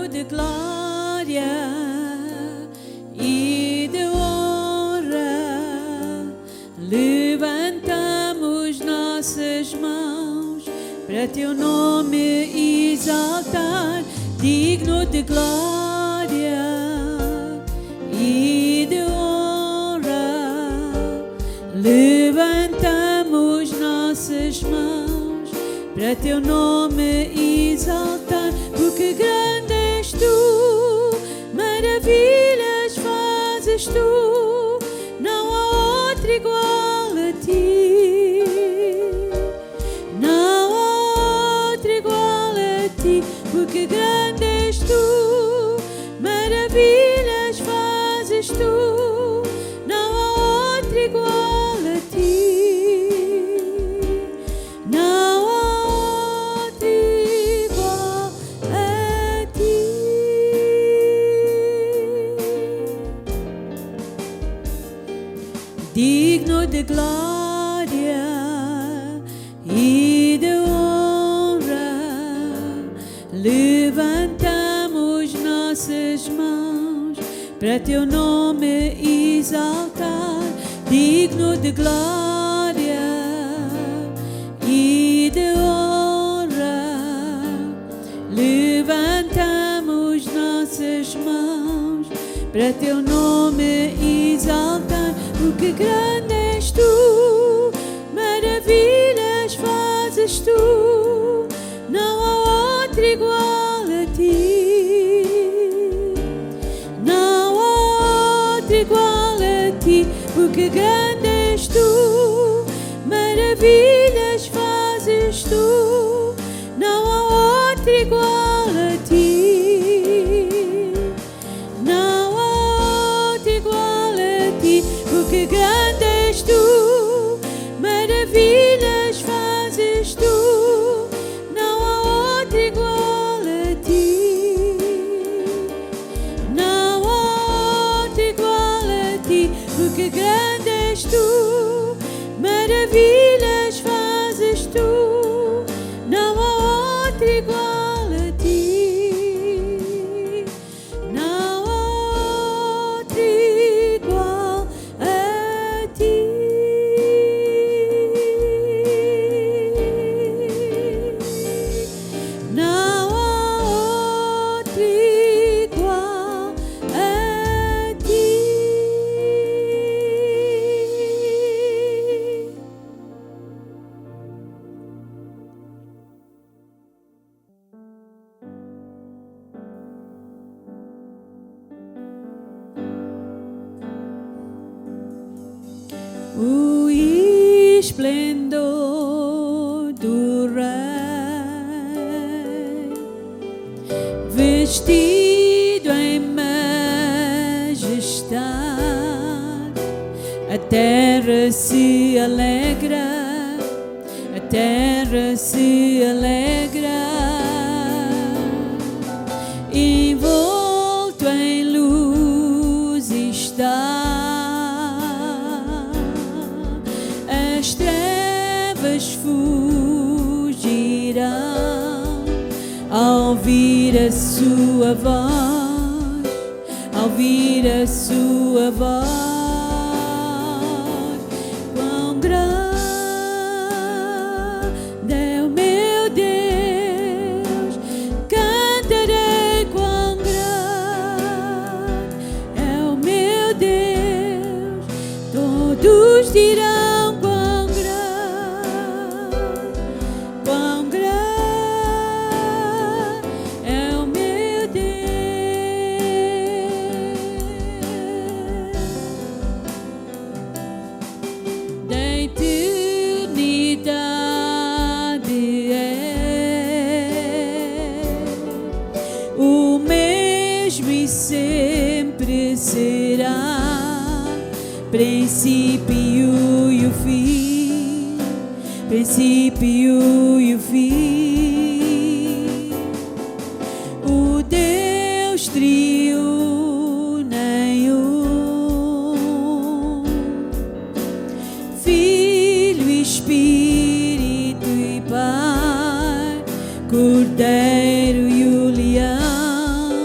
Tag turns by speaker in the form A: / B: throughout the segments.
A: digno de glória e de honra. Levantamos nossas mãos para teu nome exaltar, digno de glória e de honra. Levantamos nossas mãos para teu nome exaltar, porque grande és tu, maravilhas fazes tu, não há outro igual a ti, não há outro igual a ti, porque grande és tu, maravilhas fazes tu, não há outro igual a ti, não há outro igual a ti. Digno de glória e de honra, levantamos nossas mãos para teu nome exaltar, digno de glória e de honra. Levantamos nossas mãos para teu nome exaltar, porque grande és tu, maravilhas fazes tu, não há outro igual a ti, não há outro igual a ti, porque grande és tu, maravilhas fazes tu, não há outro igual a ti, não há outro igual a ti, porque grande és tu, maravilhas fazes tu, não há outro igual a ti, não há outro igual a ti, porque grande és tu, maravilhas fazes tu, não há outro igual a ti, não há outro igual a ti. Não há outro igual a ti. O esplendor do Rei, vestido em majestade, a terra se alegra, a terra se alegra, envolto em luz está. As trevas fugirão ao ouvir a sua voz, ao ouvir a sua voz. Quão grande é o meu Deus, cantarei quão grande é o meu Deus, todos dirão quão grande é o meu Deus. Da eternidade é o mesmo e sempre será, princípio e o fim, princípio e o fim. O Deus triuno em um, Filho, Espírito e Pai, Cordeiro e o Leão,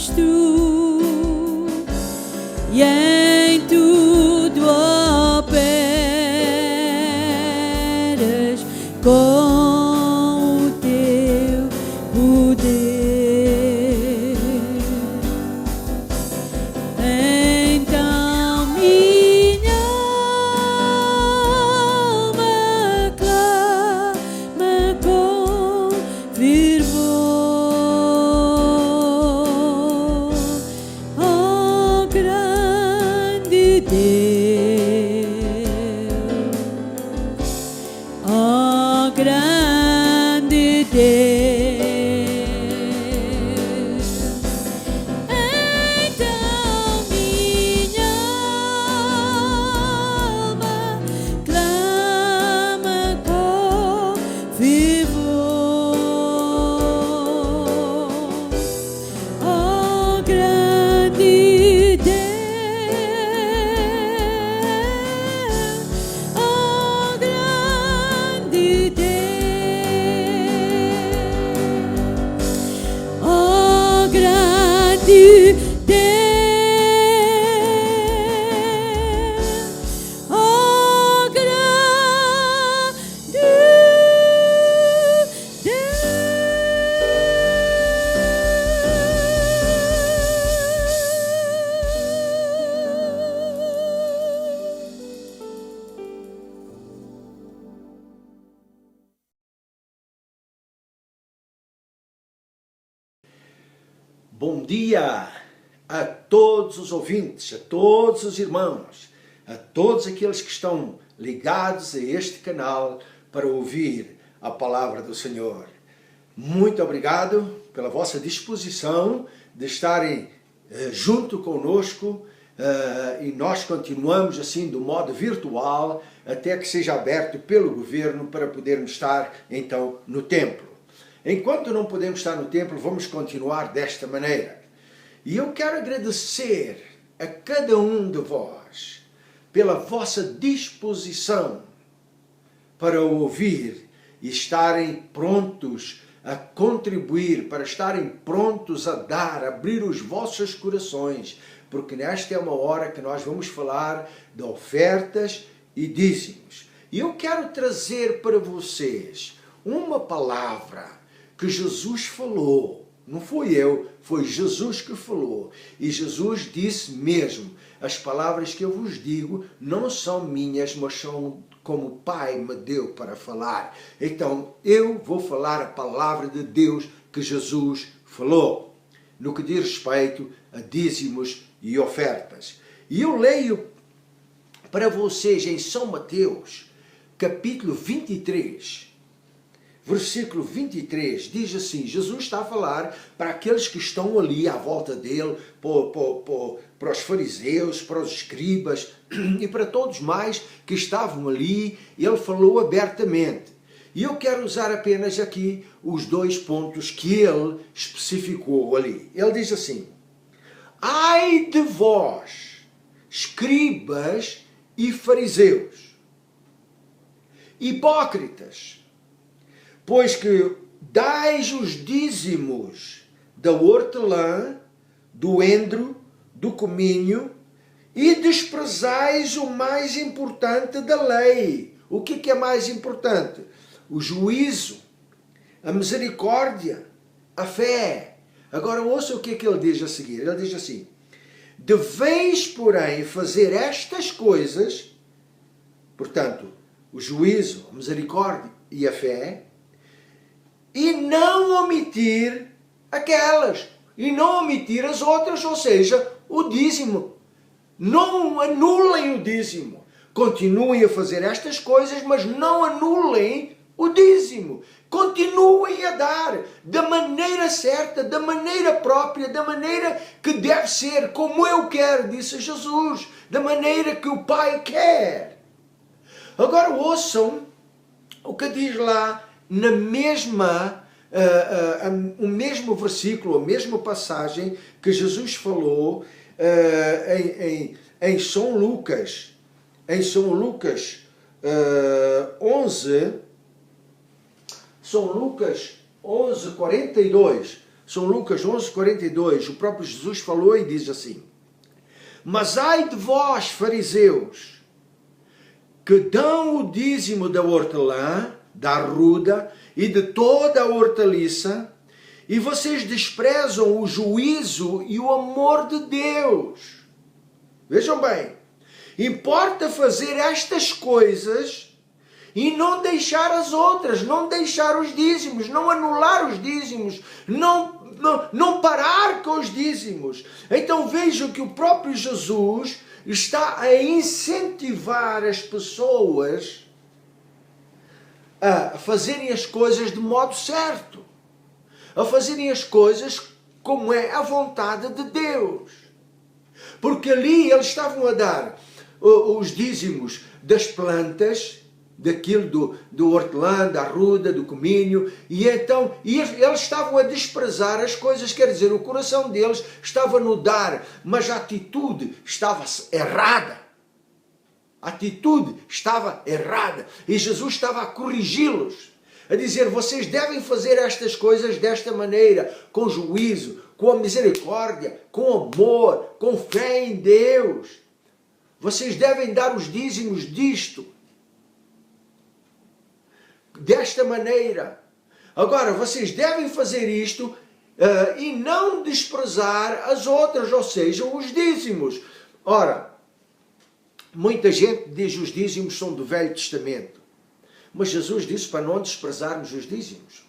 A: és tu, e em tudo operas com o teu poder. Então minha alma clama com fervor, ó grande Deus, ó grande Deus. Então minha alma clama com fervor, ó grande Deus, ó grande Deus, ó grande Deus, ó grande
B: Bom dia a todos os ouvintes, a todos os irmãos, a todos aqueles que estão ligados a este canal para ouvir a palavra do Senhor. Muito obrigado pela vossa disposição de estarem junto conosco e nós continuamos assim do modo virtual até que seja aberto pelo governo para podermos estar então no templo. Enquanto não podemos estar no templo, vamos continuar desta maneira. E eu quero agradecer a cada um de vós pela vossa disposição para ouvir e estarem prontos a contribuir, para estarem prontos a dar, abrir os vossos corações, porque nesta é uma hora que nós vamos falar de ofertas e dízimos. E eu quero trazer para vocês uma palavra que Jesus falou, não fui eu, foi Jesus que falou. E Jesus disse mesmo, as palavras que eu vos digo não são minhas, mas são como o Pai me deu para falar. Então eu vou falar a palavra de Deus que Jesus falou, no que diz respeito a dízimos e ofertas. E eu leio para vocês em São Mateus, capítulo 23, versículo 23, diz assim, Jesus está a falar para aqueles que estão ali à volta dele, para os fariseus, para os escribas e para todos mais que estavam ali, ele falou abertamente. E eu quero usar apenas aqui os dois pontos que ele especificou ali. Ele diz assim, ai de vós, escribas e fariseus, hipócritas, pois que dais os dízimos da hortelã, do endro, do cominho, e desprezais o mais importante da lei. O que é mais importante? O juízo, a misericórdia, a fé. Agora ouça o que ele diz a seguir. Ele diz assim, deveis, porém, fazer estas coisas, portanto, o juízo, a misericórdia e a fé, e não omitir aquelas, e não omitir as outras, ou seja, o dízimo. Não anulem o dízimo. Continuem a fazer estas coisas, mas não anulem o dízimo. Continuem a dar da maneira certa, da maneira própria, da maneira que deve ser, como eu quero, disse Jesus, da maneira que o Pai quer. Agora ouçam o que diz lá na mesma, o mesmo versículo, a mesma passagem que Jesus falou em São Lucas. Em São Lucas 11, São Lucas 11, 42. São Lucas 11:42. O próprio Jesus falou e diz assim: mas ai de vós, fariseus, que dão o dízimo da hortelã, da arruda e de toda a hortaliça, e vocês desprezam o juízo e o amor de Deus. Vejam bem, importa fazer estas coisas e não deixar as outras, não deixar os dízimos, não anular os dízimos, não parar com os dízimos. Então vejam que o próprio Jesus está a incentivar as pessoas a fazerem as coisas de modo certo, a fazerem as coisas como é a vontade de Deus. Porque ali eles estavam a dar os dízimos das plantas, daquilo do hortelã, da arruda, do cominho, e então eles estavam a desprezar as coisas, quer dizer, o coração deles estava no dar, mas a atitude estava errada. A atitude estava errada. E Jesus estava a corrigi-los, a dizer: vocês devem fazer estas coisas desta maneira, com juízo, com a misericórdia, com amor, com fé em Deus. Vocês devem dar os dízimos disto, desta maneira. Agora, vocês devem fazer isto e não desprezar as outras, ou seja, os dízimos. Ora, muita gente diz que os dízimos são do Velho Testamento. Mas Jesus disse para não desprezarmos os dízimos,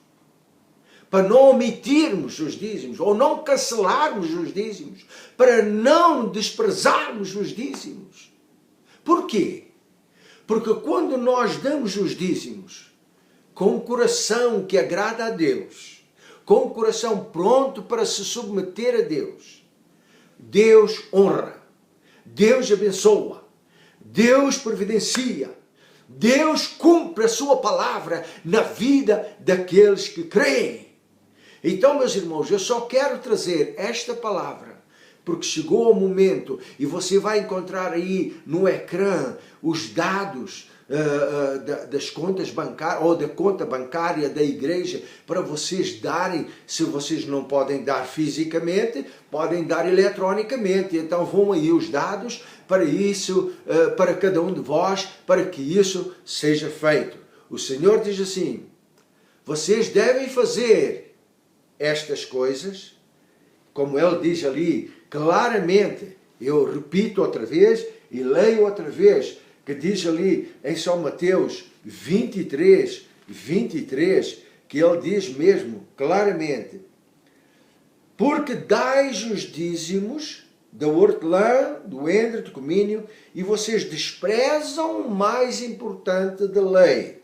B: para não omitirmos os dízimos, ou não cancelarmos os dízimos, para não desprezarmos os dízimos. Porquê? Porque quando nós damos os dízimos com um coração que agrada a Deus, com um coração pronto para se submeter a Deus, Deus honra, Deus abençoa, Deus providencia, Deus cumpre a sua palavra na vida daqueles que creem. Então, meus irmãos, eu só quero trazer esta palavra porque chegou o momento, e você vai encontrar aí no ecrã os dados das contas bancárias, ou da conta bancária da igreja, para vocês darem. Se vocês não podem dar fisicamente, podem dar eletronicamente. Então vão aí os dados para isso, para cada um de vós, para que isso seja feito. O Senhor diz assim: vocês devem fazer estas coisas, como Ele diz ali claramente. Eu repito outra vez e leio outra vez, que diz ali em São Mateus 23, que Ele diz mesmo claramente: porque dais os dízimos da hortelã, do endro, do cominho, e vocês desprezam o mais importante da lei,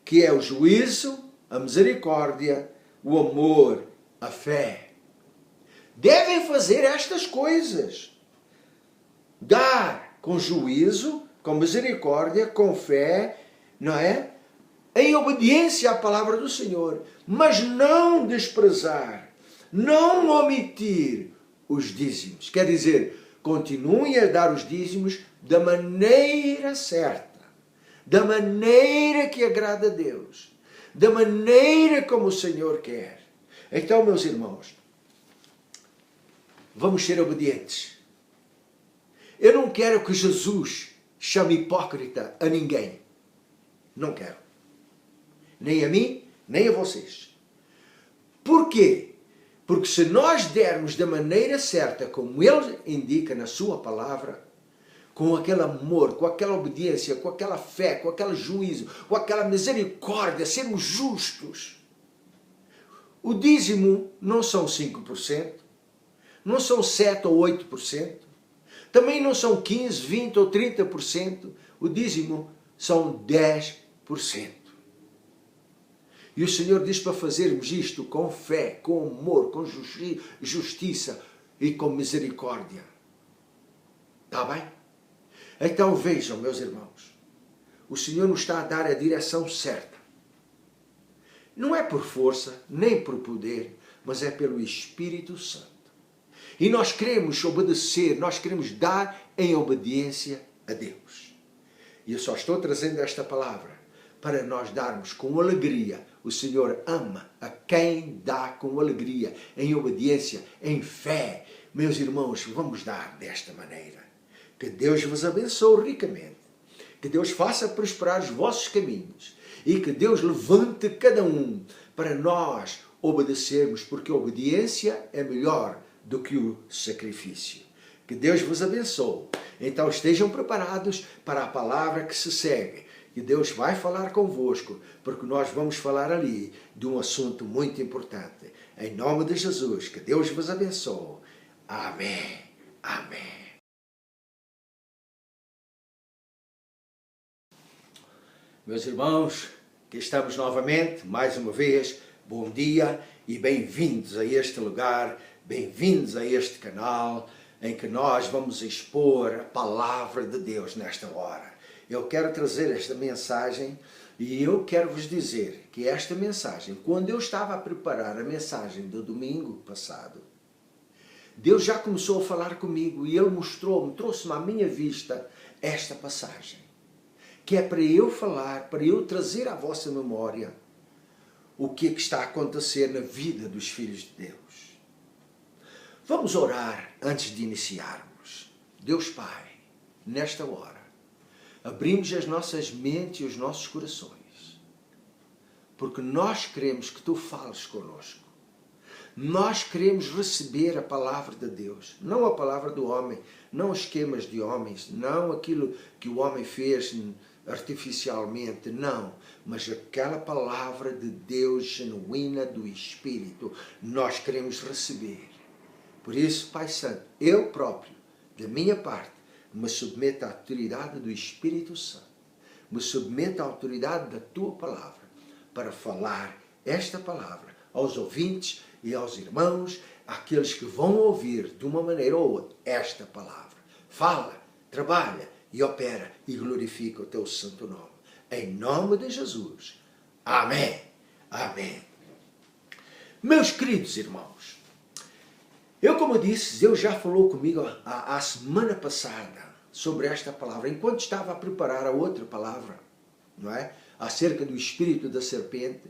B: que é o juízo, a misericórdia, o amor, a fé. Devem fazer estas coisas: dar com juízo, com misericórdia, com fé, não é? Em obediência à palavra do Senhor, mas não desprezar, não omitir os dízimos. Quer dizer, continuem a dar os dízimos da maneira certa, da maneira que agrada a Deus, da maneira como o Senhor quer. Então, meus irmãos, vamos ser obedientes. Eu não quero que Jesus chame hipócrita a ninguém. Não quero. Nem a mim, nem a vocês. Por quê? Porque se nós dermos da maneira certa, como Ele indica na sua palavra, com aquele amor, com aquela obediência, com aquela fé, com aquele juízo, com aquela misericórdia, sermos justos. O dízimo não são 5%, não são 7% ou 8%, também não são 15%, 20% ou 30%, o dízimo são 10%. E o Senhor diz para fazermos isto com fé, com amor, com justiça e com misericórdia. Está bem? Então vejam, meus irmãos, o Senhor nos está a dar a direção certa. Não é por força, nem por poder, mas é pelo Espírito Santo. E nós queremos obedecer, nós queremos dar em obediência a Deus. E eu só estou trazendo esta palavra para nós darmos com alegria O Senhor ama a quem dá com alegria, em obediência, em fé. Meus irmãos, vamos dar desta maneira. Que Deus vos abençoe ricamente. Que Deus faça prosperar os vossos caminhos. E que Deus levante cada um para nós obedecermos, porque a obediência é melhor do que o sacrifício. Que Deus vos abençoe. Então estejam preparados para a palavra que se segue. Que Deus vai falar convosco, porque nós vamos falar ali de um assunto muito importante. Em nome de Jesus, que Deus vos abençoe. Amém. Amém. Meus irmãos, que estamos novamente, mais uma vez, bom dia e bem-vindos a este lugar, bem-vindos a este canal, em que nós vamos expor a palavra de Deus nesta hora. Eu quero trazer esta mensagem e eu quero vos dizer que esta mensagem, quando eu estava a preparar a mensagem do domingo passado, Deus já começou a falar comigo e Ele mostrou-me, trouxe-me à minha vista esta passagem, que é para eu falar, para eu trazer à vossa memória o que é que está a acontecer na vida dos filhos de Deus. Vamos orar antes de iniciarmos. Deus Pai, nesta hora, abrimos as nossas mentes e os nossos corações, porque nós queremos que Tu fales connosco. Nós queremos receber a palavra de Deus, não a palavra do homem, não esquemas de homens, não aquilo que o homem fez artificialmente, não, mas aquela palavra de Deus genuína do Espírito, nós queremos receber. Por isso, Pai Santo, eu próprio, da minha parte, me submeto à autoridade do Espírito Santo, me submeto à autoridade da Tua palavra, para falar esta palavra aos ouvintes e aos irmãos, àqueles que vão ouvir de uma maneira ou outra esta palavra. Fala, trabalha e opera e glorifica o Teu santo nome. Em nome de Jesus. Amém. Amém. Meus queridos irmãos, como disse, Deus já falou comigo a semana passada sobre esta palavra, enquanto estava a preparar a outra palavra, não é? Acerca do espírito da serpente.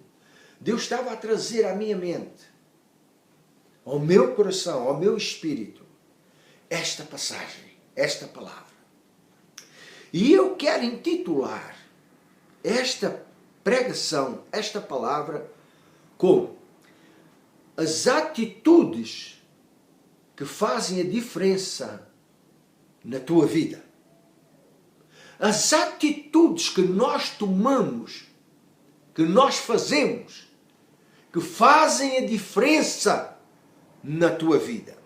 B: Deus estava a trazer à minha mente, ao meu coração, ao meu espírito, esta passagem, esta palavra. E eu quero intitular esta pregação, esta palavra, como as atitudes que fazem a diferença na tua vida. As atitudes que nós tomamos, que nós fazemos, que fazem a diferença na tua vida.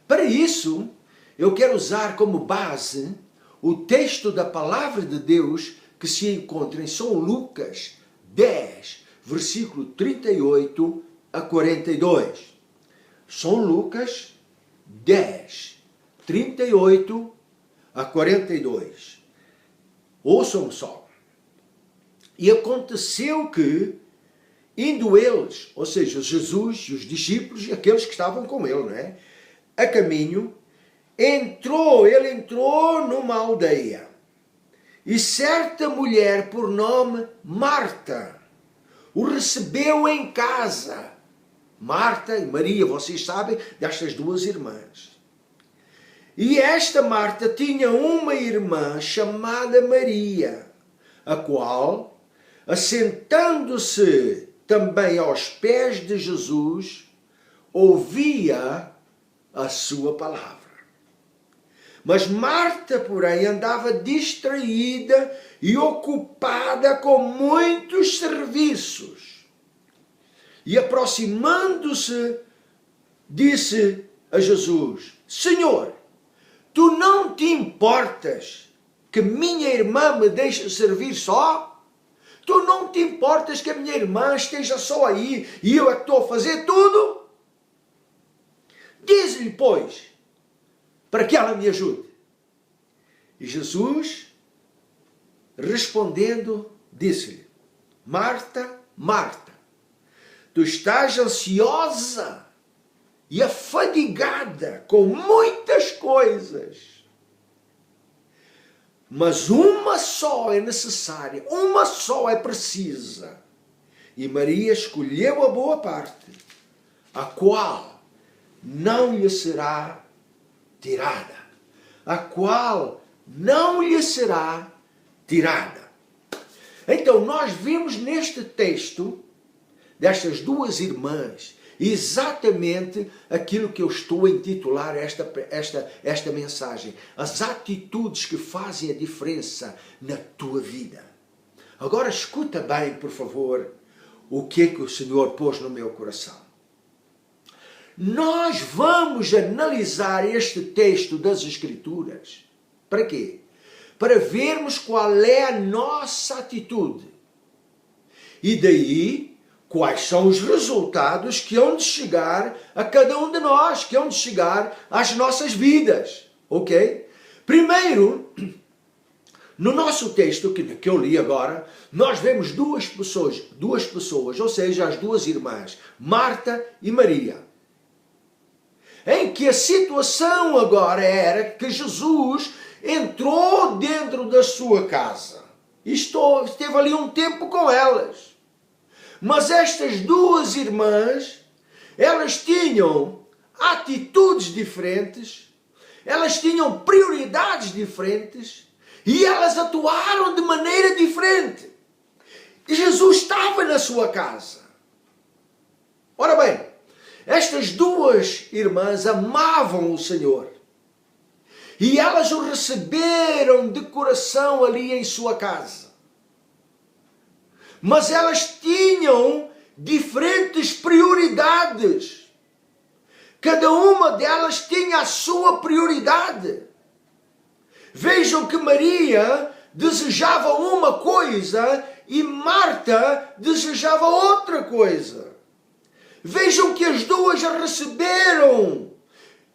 B: Para isso, eu quero usar como base o texto da palavra de Deus que se encontra em São Lucas 10, versículo 38 a 42. São Lucas 10, 38 a 42. Ouçam só. E aconteceu que, indo eles, ou seja, Jesus e os discípulos e aqueles que estavam com ele, não é? A caminho, ele entrou numa aldeia. E certa mulher por nome Marta o recebeu em casa. Marta e Maria, vocês sabem, destas duas irmãs. E esta Marta tinha uma irmã chamada Maria, a qual, assentando-se também aos pés de Jesus, ouvia a sua palavra. Mas Marta, porém, andava distraída e ocupada com muitos serviços. E aproximando-se, disse a Jesus: Senhor, tu não te importas que minha irmã me deixe servir só? Tu não te importas que a minha irmã esteja só aí e eu é que estou a fazer tudo? Diz-lhe, pois, para que ela me ajude. E Jesus, respondendo, disse-lhe: Marta, Marta, tu estás ansiosa e afadigada com muitas coisas, mas uma só é necessária, uma só é precisa. E Maria escolheu a boa parte, a qual não lhe será tirada. A qual não lhe será tirada. Então, nós vimos neste texto, destas duas irmãs, exatamente aquilo que eu estou a intitular esta mensagem. As atitudes que fazem a diferença na tua vida. Agora escuta bem, por favor, o que é que o Senhor pôs no meu coração. Nós vamos analisar este texto das Escrituras. Para quê? Para vermos qual é a nossa atitude. E daí, quais são os resultados que hão de chegar a cada um de nós, que hão de chegar às nossas vidas. Ok? Primeiro, no nosso texto que eu li agora, nós vemos duas pessoas, ou seja, as duas irmãs, Marta e Maria. Em que a situação agora era que Jesus entrou dentro da sua casa. E esteve ali um tempo com elas. Mas estas duas irmãs, elas tinham atitudes diferentes, elas tinham prioridades diferentes e elas atuaram de maneira diferente. E Jesus estava na sua casa. Ora bem, estas duas irmãs amavam o Senhor. E elas o receberam de coração ali em sua casa. Mas elas tinham diferentes prioridades. Cada uma delas tinha a sua prioridade. Vejam que Maria desejava uma coisa e Marta desejava outra coisa. Vejam que as duas receberam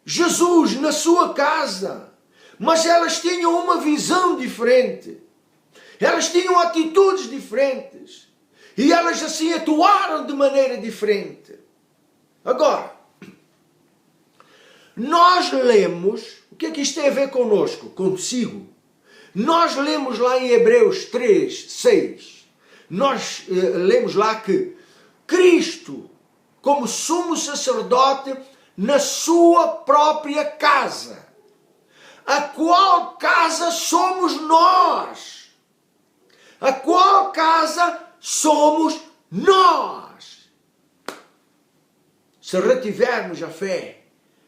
B: Jesus na sua casa, mas elas tinham uma visão diferente. Elas tinham atitudes diferentes. E elas assim atuaram de maneira diferente. Agora, nós lemos, o que é que isto tem a ver connosco, consigo? Nós lemos lá em Hebreus 3, 6, nós lemos lá que Cristo, como sumo sacerdote, na sua própria casa, a qual casa somos nós. A qual casa somos nós. Se retivermos a fé,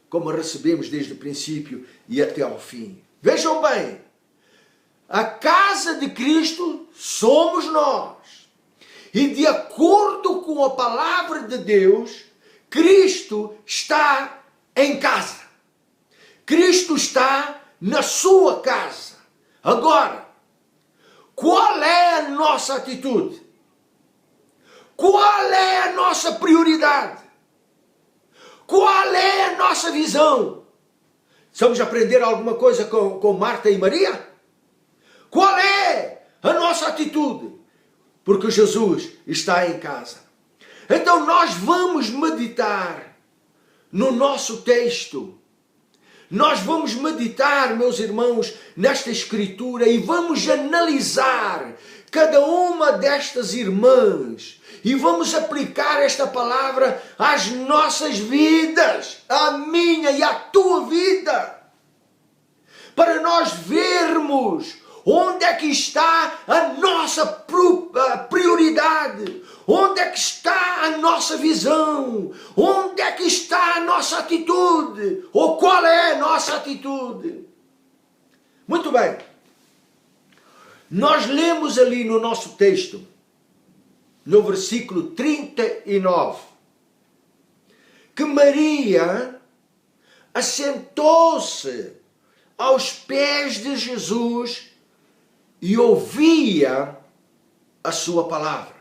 B: como recebemos desde o princípio e até ao fim. Vejam bem, a casa de Cristo somos nós. E de acordo com a palavra de Deus, Cristo está em casa. Cristo está na sua casa. Agora, qual é a nossa atitude? Qual é a nossa prioridade? Qual é a nossa visão? Vamos aprender alguma coisa com Marta e Maria? Qual é a nossa atitude? Porque Jesus está em casa. Então nós vamos meditar no nosso texto. Nós vamos meditar, meus irmãos, nesta escritura e vamos analisar cada uma destas irmãs e vamos aplicar esta palavra às nossas vidas, à minha e à tua vida, para nós vermos onde é que está a nossa prioridade, onde é que está a nossa visão, onde é que está a nossa atitude, ou qual é a nossa atitude. Muito bem, nós lemos ali no nosso texto, no versículo 39, que Maria assentou-se aos pés de Jesus e ouvia a sua palavra.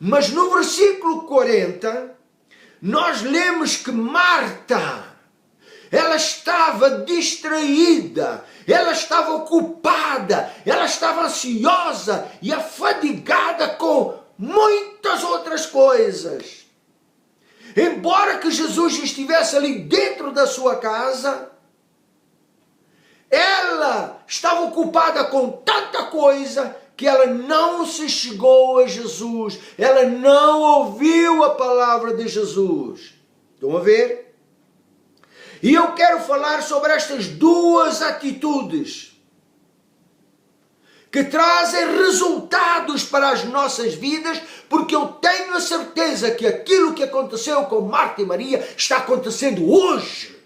B: Mas no versículo 40, nós lemos que Marta, ela estava distraída, ela estava ocupada, ela estava ansiosa e afadigada com muitas outras coisas. Embora que Jesus estivesse ali dentro da sua casa, ela estava ocupada com tanta coisa que ela não se chegou a Jesus, ela não ouviu a palavra de Jesus. Estão a ver? E eu quero falar sobre estas duas atitudes que trazem resultados para as nossas vidas, porque eu tenho a certeza que aquilo que aconteceu com Marta e Maria está acontecendo hoje,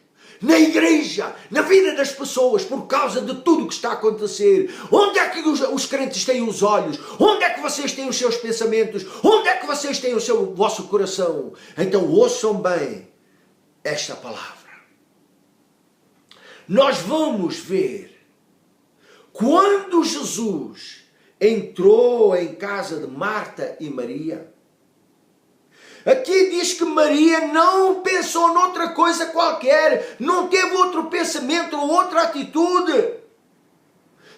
B: na igreja, na vida das pessoas, por causa de tudo que está a acontecer. Onde é que os crentes têm os olhos? Onde é que vocês têm os seus pensamentos? Onde é que vocês têm o vosso coração? Então ouçam bem esta palavra. Nós vamos ver, quando Jesus entrou em casa de Marta e Maria, aqui diz que Maria não pensou noutra coisa qualquer, não teve outro pensamento ou outra atitude,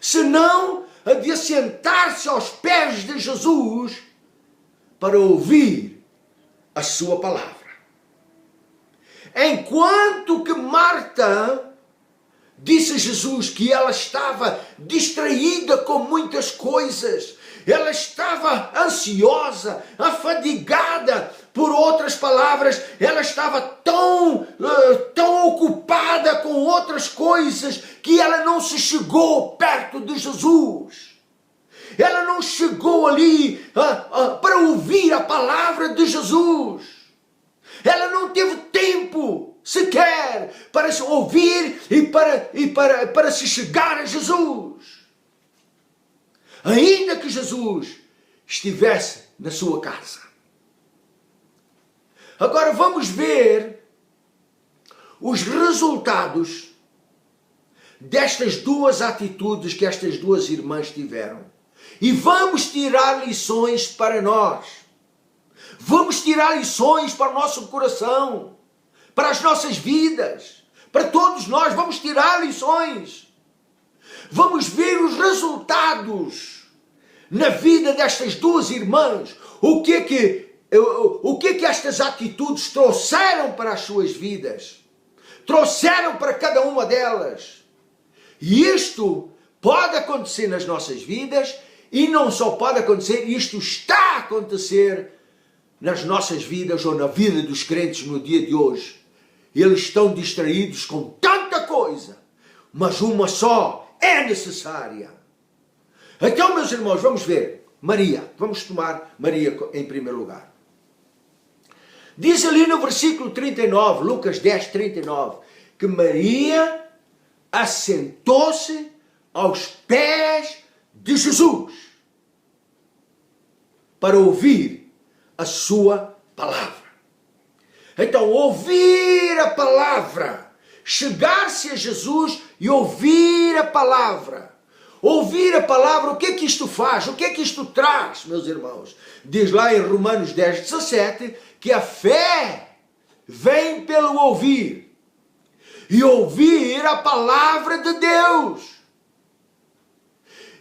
B: senão a de assentar-se aos pés de Jesus para ouvir a sua palavra. Enquanto que Marta disse a Jesus que ela estava distraída com muitas coisas, ela estava ansiosa, afadigada, por outras palavras, ela estava tão ocupada com outras coisas que ela não se chegou perto de Jesus. Ela não chegou ali para ouvir a palavra de Jesus. Ela não teve tempo sequer para se ouvir e para se chegar a Jesus. Ainda que Jesus estivesse na sua casa. Agora vamos ver os resultados destas duas atitudes que estas duas irmãs tiveram. E vamos tirar lições para nós. Vamos tirar lições para o nosso coração, para as nossas vidas, para todos nós. Vamos tirar lições. Vamos ver os resultados na vida destas duas irmãs. O que que estas atitudes trouxeram para as suas vidas? Trouxeram para cada uma delas. E isto pode acontecer nas nossas vidas, e não só pode acontecer, isto está a acontecer nas nossas vidas ou na vida dos crentes no dia de hoje. Eles estão distraídos com tanta coisa, mas uma só é necessária. Então, meus irmãos, vamos ver Maria. Vamos tomar Maria em primeiro lugar. Diz ali no versículo 39, Lucas 10, 39, que Maria assentou-se aos pés de Jesus para ouvir a sua palavra. Então, ouvir a palavra, chegar-se a Jesus e ouvir a palavra. Ouvir a palavra, o que é que isto faz? O que é que isto traz, meus irmãos? Diz lá em Romanos 10, 17, que a fé vem pelo ouvir. E ouvir a palavra de Deus.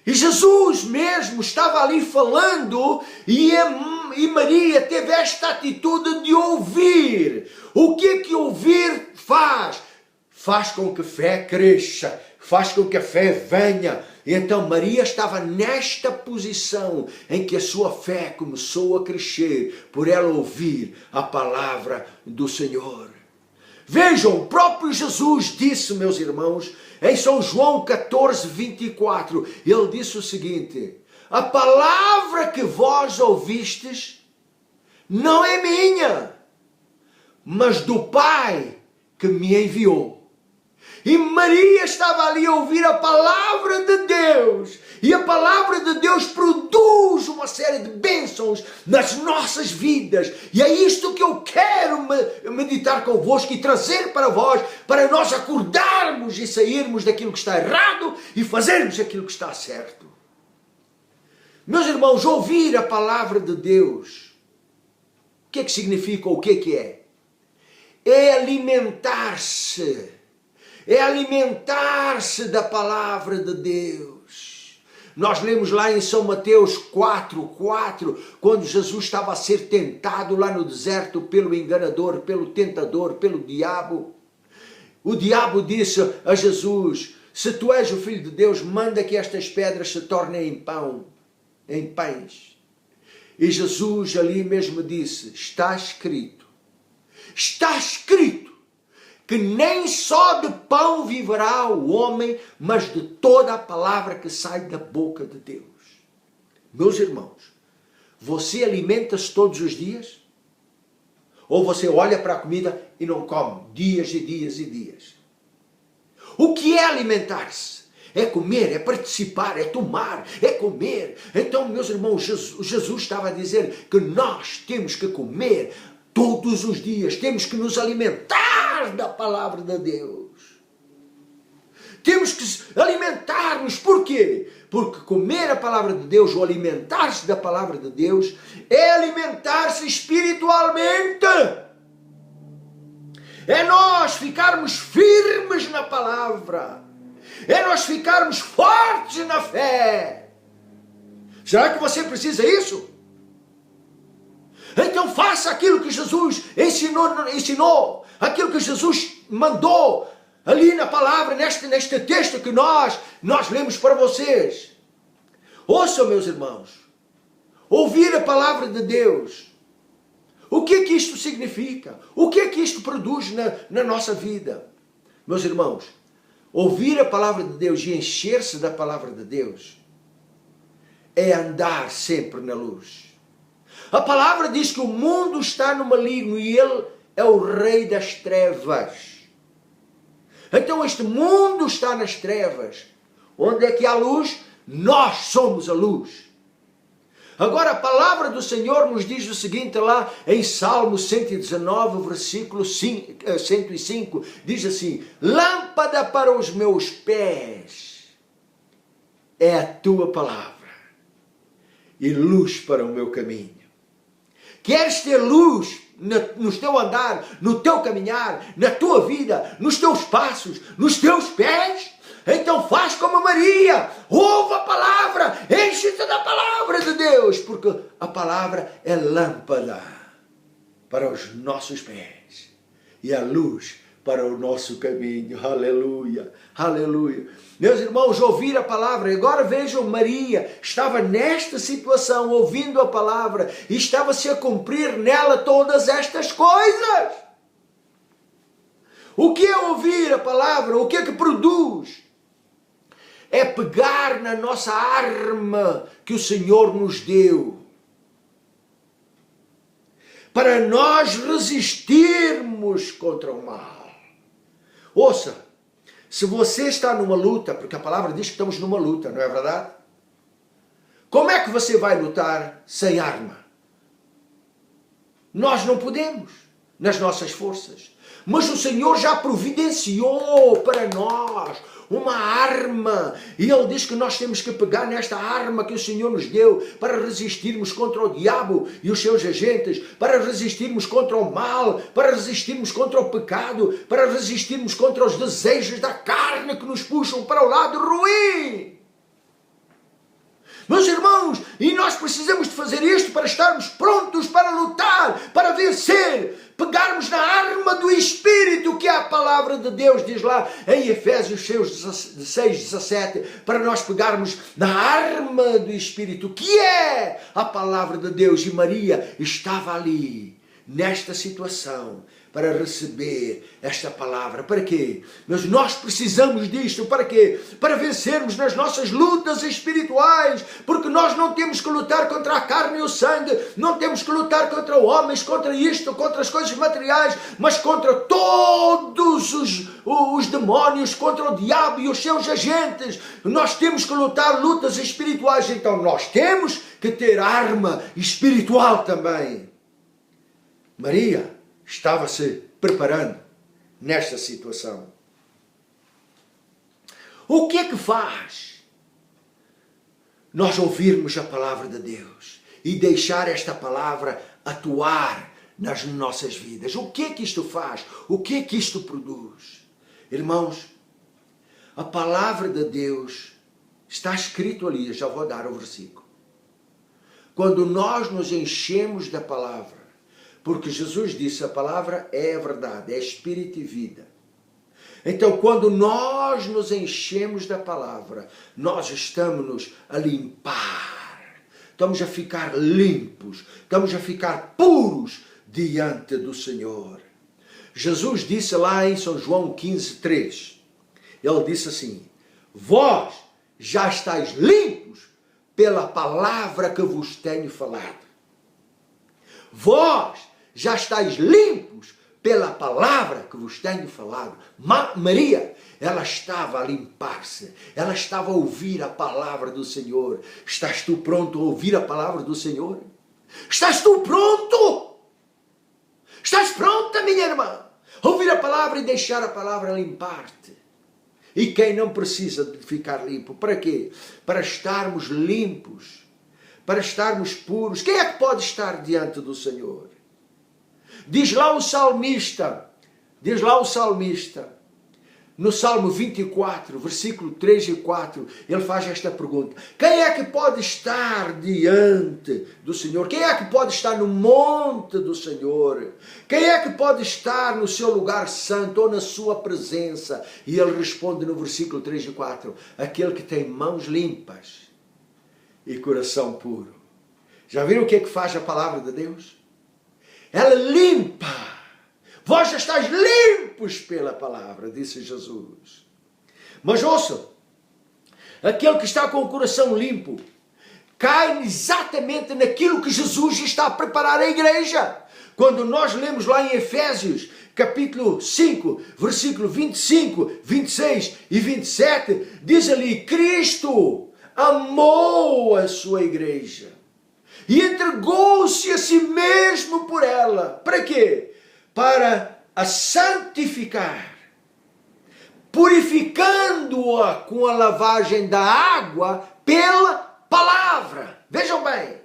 B: E Jesus mesmo estava ali falando e Maria teve esta atitude de ouvir. O que é que ouvir faz? Faz com que a fé cresça, faz com que a fé venha. E então Maria estava nesta posição em que a sua fé começou a crescer por ela ouvir a palavra do Senhor. Vejam, o próprio Jesus disse, meus irmãos, em São João 14, 24, ele disse o seguinte: a palavra que vós ouvistes não é minha, mas do Pai que me enviou. E Maria estava ali a ouvir a palavra de Deus. E a palavra de Deus produz uma série de bênçãos nas nossas vidas. E é isto que eu quero meditar convosco e trazer para vós, para nós acordarmos e sairmos daquilo que está errado e fazermos aquilo que está certo. Meus irmãos, ouvir a palavra de Deus, o que é que significa ou o que é? É alimentar-se. É alimentar-se da palavra de Deus. Nós lemos lá em São Mateus 4:4, quando Jesus estava a ser tentado lá no deserto pelo enganador, pelo tentador, pelo diabo. O diabo disse a Jesus: se tu és o Filho de Deus, manda que estas pedras se tornem em pão. em pães. E Jesus ali mesmo disse, está escrito que nem só de pão viverá o homem, mas de toda a palavra que sai da boca de Deus. Meus irmãos, você alimenta-se todos os dias? Ou você olha para a comida e não come dias e dias e dias? O que é alimentar-se? É comer, é participar, é tomar, é comer. Então, meus irmãos, Jesus estava a dizer que nós temos que comer todos os dias, temos que nos alimentar da palavra de Deus. Temos que alimentar-nos. Por quê? Porque comer a palavra de Deus, ou alimentar-se da palavra de Deus, é alimentar-se espiritualmente. É nós ficarmos firmes na palavra. É nós ficarmos fortes na fé. Será que você precisa disso? Então faça aquilo que Jesus ensinou, aquilo que Jesus mandou, ali na palavra, neste texto que nós lemos para vocês. Ouçam, meus irmãos, ouvir a palavra de Deus. O que é que isto significa? O que é que isto produz na nossa vida? Meus irmãos, ouvir a palavra de Deus e encher-se da palavra de Deus é andar sempre na luz. A palavra diz que o mundo está no maligno e ele é o rei das trevas. Então este mundo está nas trevas. Onde é que há luz? Nós somos a luz. Agora a palavra do Senhor nos diz o seguinte lá em Salmo 119, versículo 105. Diz assim, lâmpada para os meus pés é a tua palavra e luz para o meu caminho. Queres ter luz no teu andar, no teu caminhar, na tua vida, nos teus passos, nos teus pés? Então faz como Maria, ouve a palavra, enche-te da palavra de Deus, porque a palavra é lâmpada para os nossos pés e a luz para o nosso caminho. Aleluia, aleluia. Meus irmãos, ouvir a palavra. Agora vejam, Maria estava nesta situação, ouvindo a palavra, e estava-se a cumprir nela todas estas coisas. O que é ouvir a palavra? O que é que produz? É pegar na nossa arma que o Senhor nos deu, para nós resistirmos contra o mal. Ouça, se você está numa luta, porque a palavra diz que estamos numa luta, não é verdade? Como é que você vai lutar sem arma? Nós não podemos, nas nossas forças. Mas o Senhor já providenciou para nós uma arma. E Ele diz que nós temos que pegar nesta arma que o Senhor nos deu para resistirmos contra o diabo e os seus agentes, para resistirmos contra o mal, para resistirmos contra o pecado, para resistirmos contra os desejos da carne que nos puxam para o lado ruim. Meus irmãos, e nós precisamos de fazer isto para estarmos prontos para lutar, para vencer, pegarmos na arma do Espírito, que é a palavra de Deus, diz lá em Efésios 6:17, para nós pegarmos na arma do Espírito, que é a palavra de Deus. E Maria estava ali, nesta situação, para receber esta palavra. Para quê? Mas nós precisamos disto. Para quê? Para vencermos nas nossas lutas espirituais. Porque nós não temos que lutar contra a carne e o sangue. Não temos que lutar contra homens, contra isto, contra as coisas materiais. Mas contra todos os demónios, contra o diabo e os seus agentes. Nós temos que lutar lutas espirituais. Então nós temos que ter arma espiritual também. Maria estava-se preparando nesta situação. O que é que faz nós ouvirmos a palavra de Deus e deixar esta palavra atuar nas nossas vidas? O que é que isto faz? O que é que isto produz? Irmãos, a palavra de Deus está escrito ali, eu já vou dar o versículo. Quando nós nos enchemos da palavra, porque Jesus disse, a palavra é a verdade, é espírito e vida. Então, quando nós nos enchemos da palavra, nós estamos-nos a limpar. estamos a ficar limpos, estamos a ficar puros diante do Senhor. Jesus disse lá em São João 15:3, ele disse assim: vós já estáis limpos pela palavra que vos tenho falado. Vós já estáis limpos pela palavra que vos tenho falado. Maria, ela estava a limpar-se, ela estava a ouvir a palavra do Senhor. Estás tu pronto a ouvir a palavra do Senhor? Estás tu pronto? Estás pronta, minha irmã? A ouvir a palavra e deixar a palavra limpar-te. E quem não precisa de ficar limpo? Para quê? Para estarmos limpos, para estarmos puros. Quem é que pode estar diante do Senhor? Diz lá o salmista, no Salmo 24, versículo 3 e 4, ele faz esta pergunta: quem é que pode estar diante do Senhor? Quem é que pode estar no monte do Senhor? Quem é que pode estar no seu lugar santo ou na sua presença? E ele responde no versículo 3 e 4, aquele que tem mãos limpas e coração puro. Já viram o que é que faz a palavra de Deus? Ela limpa. Vós já estáis limpos pela palavra, disse Jesus. Mas ouça, aquele que está com o coração limpo, cai exatamente naquilo que Jesus está a preparar a igreja. Quando nós lemos lá em Efésios, capítulo 5, versículo 25, 26 e 27, diz ali: Cristo amou a sua igreja e entregou-se a si mesmo por ela. Para quê? Para a santificar, purificando-a com a lavagem da água pela palavra. Vejam bem,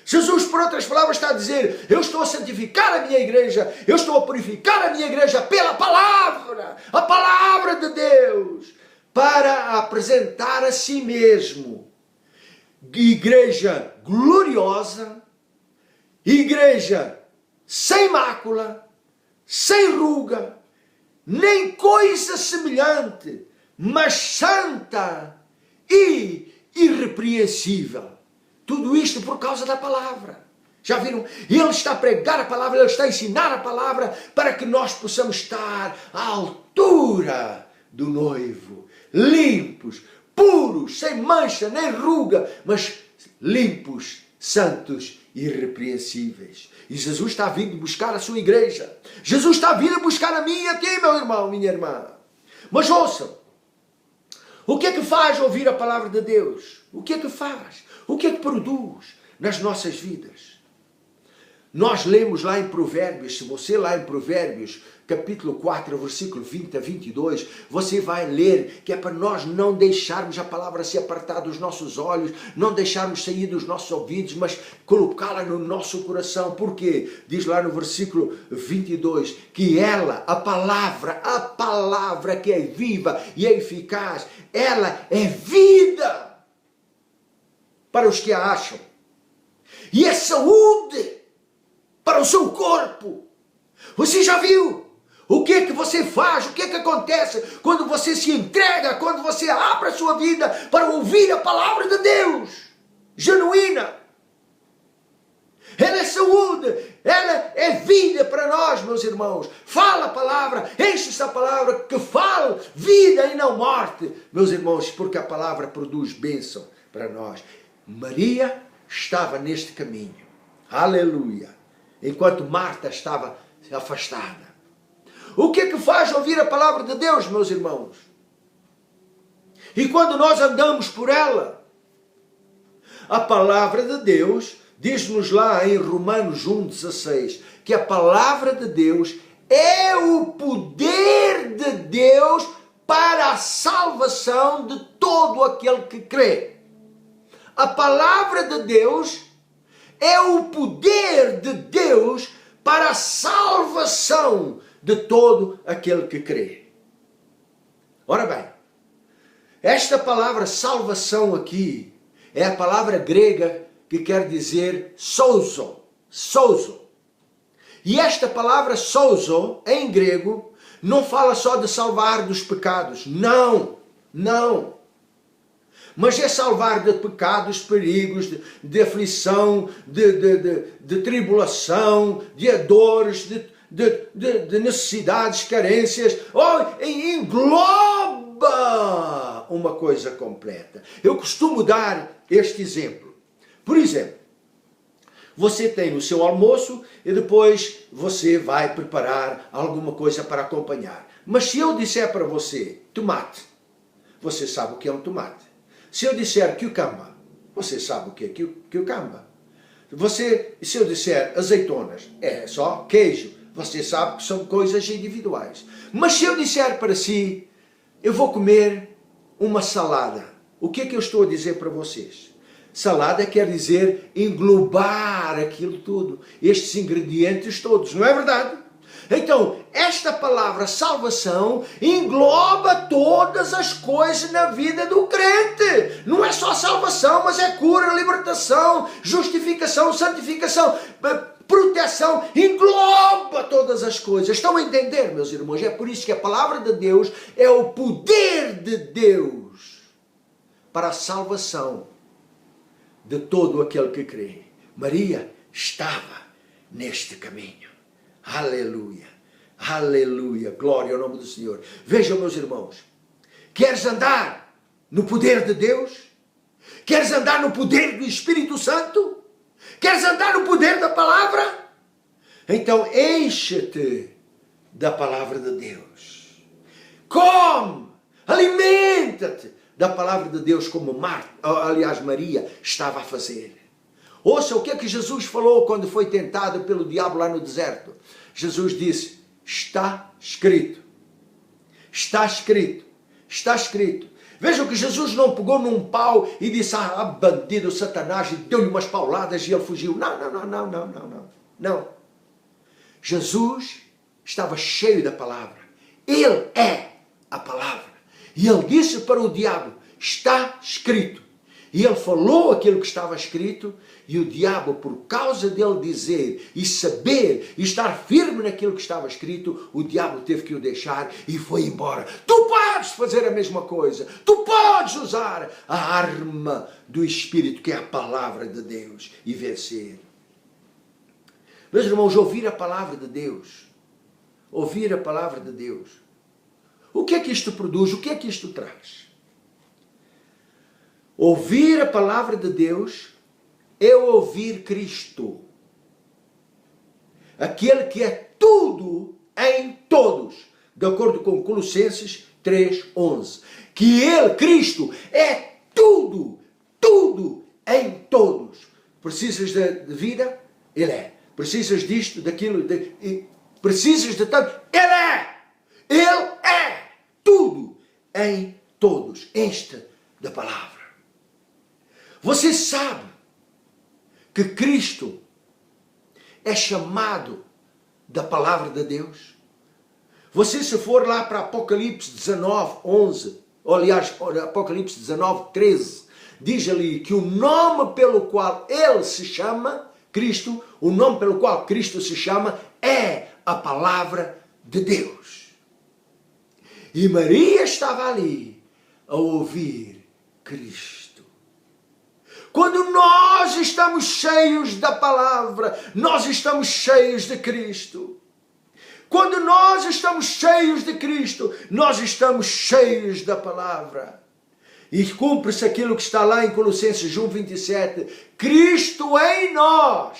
B: Jesus, por outras palavras, está a dizer: eu estou a santificar a minha igreja, eu estou a purificar a minha igreja pela palavra, a palavra de Deus, para apresentar a si mesmo igreja gloriosa, igreja sem mácula, sem ruga, nem coisa semelhante, mas santa e irrepreensível. Tudo isto por causa da palavra. Já viram? Ele está a pregar a palavra, ele está a ensinar a palavra para que nós possamos estar à altura do noivo, limpos, puros, sem mancha nem ruga, mas limpos, santos e irrepreensíveis. E Jesus está vindo buscar a sua igreja. Jesus está vindo buscar a mim e a ti, meu irmão, minha irmã. Mas ouçam, o que é que faz ouvir a palavra de Deus? O que é que faz? O que é que produz nas nossas vidas? Nós lemos lá em Provérbios, se você lá em Provérbios, capítulo 4, versículo 20 a 22, você vai ler que é para nós não deixarmos a palavra se apartar dos nossos olhos, não deixarmos sair dos nossos ouvidos, mas colocá-la no nosso coração. Por quê? Diz lá no versículo 22, que ela, a palavra que é viva e é eficaz, ela é vida para os que a acham. E é saúde para o seu corpo. Você já viu o que é que você faz, o que é que acontece quando você se entrega, quando você abre a sua vida para ouvir a palavra de Deus genuína? Ela é saúde, ela é vida para nós, meus irmãos. Fala a palavra, enche-se a palavra, que fale vida e não morte, meus irmãos, porque a palavra produz bênção para nós. Maria estava neste caminho, aleluia, enquanto Marta estava afastada. O que é que faz ouvir a palavra de Deus, meus irmãos? E quando nós andamos por ela, a palavra de Deus diz-nos lá em Romanos 1,16, que a palavra de Deus é o poder de Deus para a salvação de todo aquele que crê. A palavra de Deus é o poder de Deus para a salvação de todo aquele que crê. Ora bem, esta palavra salvação aqui é a palavra grega que quer dizer sozo. Sozo. E esta palavra sozo, em grego, não fala só de salvar dos pecados. Não, não. mas é salvar de pecados, perigos, de aflição, de tribulação, de dores, de necessidades, carências. Engloba uma coisa completa. Eu costumo dar este exemplo. Por exemplo, você tem o seu almoço e depois você vai preparar alguma coisa para acompanhar. Mas se eu disser para você tomate, você sabe o que é um tomate. Se eu disser cucumber, você sabe o que é cucumber. Se eu disser azeitonas, é só queijo. Você sabe que são coisas individuais. Mas se eu disser para si, eu vou comer uma salada, o que é que eu estou a dizer para vocês? Salada quer dizer englobar aquilo tudo, estes ingredientes todos, não é verdade? Então, esta palavra salvação engloba todas as coisas na vida do crente. Não é só salvação, mas é cura, libertação, justificação, santificação, proteção, engloba todas as coisas. Estão a entender, meus irmãos? É por isso que a palavra de Deus é o poder de Deus para a salvação de todo aquele que crê. Maria estava neste caminho. Aleluia, aleluia, glória ao nome do Senhor. Vejam, meus irmãos, queres andar no poder de Deus? Queres andar no poder do Espírito Santo? Queres andar no poder da palavra? Então enche-te da palavra de Deus. Come, alimenta-te da palavra de Deus como Maria estava a fazer. Ouça o que é que Jesus falou quando foi tentado pelo diabo lá no deserto. Jesus disse, está escrito. Está escrito. Está escrito. Vejam que Jesus não pegou num pau e disse, bandido, Satanás, e deu-lhe umas pauladas e ele fugiu. Não. Jesus estava cheio da palavra. Ele é a palavra. E ele disse para o diabo, está escrito. E ele falou aquilo que estava escrito, e o diabo, por causa dele dizer e saber e estar firme naquilo que estava escrito, o diabo teve que o deixar e foi embora. Tu podes fazer a mesma coisa. Tu podes usar a arma do Espírito, que é a palavra de Deus, e vencer. Meus irmãos, ouvir a palavra de Deus. Ouvir a palavra de Deus. O que é que isto produz? O que é que isto traz? Ouvir a palavra de Deus é ouvir Cristo. Aquele que é tudo em todos. De acordo com Colossenses 3:11. Que Ele, Cristo, é tudo em todos. Precisas de vida? Ele é. Precisas disto, daquilo, precisas de tanto? Ele é. Ele é tudo em todos. Enche da palavra. Você sabe que Cristo é chamado da palavra de Deus? Você, se for lá para Apocalipse 19:11, ou aliás, Apocalipse 19:13, diz ali que o nome pelo qual ele se chama, Cristo, o nome pelo qual Cristo se chama é a palavra de Deus. E Maria estava ali a ouvir Cristo. Quando nós estamos cheios da palavra, nós estamos cheios de Cristo. Quando nós estamos cheios de Cristo, nós estamos cheios da palavra. E cumpre-se aquilo que está lá em Colossenses 1:27. Cristo em nós